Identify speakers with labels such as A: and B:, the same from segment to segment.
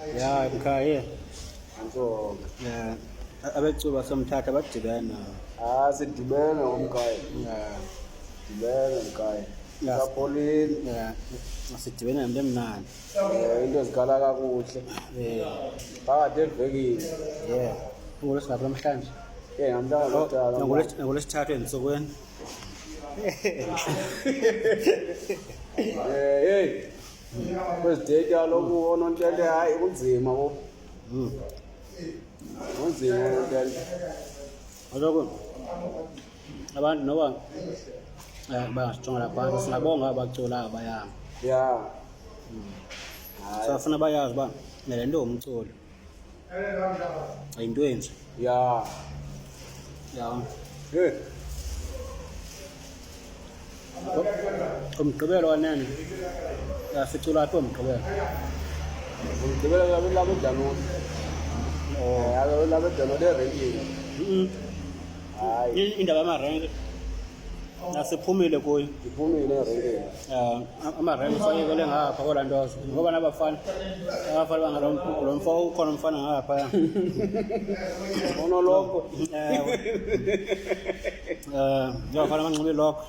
A: Ya ekhaya
B: Anto.
A: abecuba somthatha badibena.
B: Sidibene ngomkhaya. Sidibene ngomkhaya. Sapholile.
A: Asidibene nento emnandi.
B: Into ezikhala kakuhle. Phakathi evekini.
A: Ngolwesingaphi namhlanje?
B: Ngamntana lotala.
A: Ngolwesithathu entsukwini.
B: Hey. Kwesidate kaloku onontente hayi kunzima bo. Kunzima onontente.
A: Kaloku abantu noba bayasijonga phansi singabonga abaculayo abayanga.
B: Ya.
A: Safuna bayazi uba le nto umculo yinto enje.
B: Ya. Hey.
A: Umgqibelo wanene sicula apho umgqibelo.
B: Umgqibelo labo Danone. Labo Danone erenkini. Hayi.
A: Indaba yamarenke asiphumile kuyo.
B: Iphumile erenkini.
A: Amarenke fayekele ngapha kolantozo ngoba nabafana bangalo mfo ukhona umfana ngapha.
B: Onoloko.
A: Ngiyafana manxibe lokho.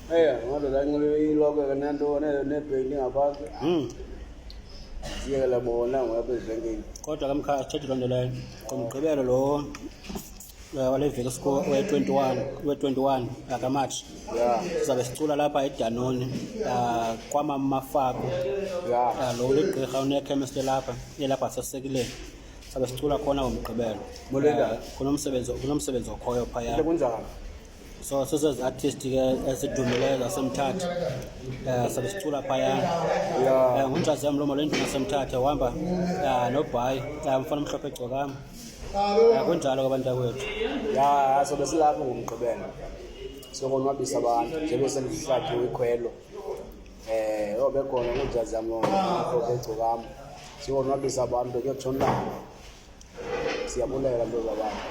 B: Ngabe lanxibe iloko kananto nebheki ngaphansi. Siyekela bona ngapha erenkini.
A: Kodwa kamkhaya sithethe loo nto leyo kumgqibelo lo wale veki score we-21 akamatshi. Sizabe sicula lapha eDanone kwamamafako. Lo ligqirha unekhemesti lapha sesekileni. Sizabe sicula khona ngomgqibelo. Kunomsebenzi okhoyo phaya.
B: Kunjani?
A: So sezezi artist ke esidumileyo zasemthatha sabe sicula phaya ngunjazi yam lo malendlu nasemthatha uhamba nobhayi mfana mhlophe egcokama kunjalo kwabantu kwethu.
B: Sobe silapho ngomgqibelo sokonwabisa abantu njebe selihlathi ikhwelo obe khona ngunjazi yam lo mhlophe egcokama sikonwabisa abantu kuyotshona siyabulela nto zabantu.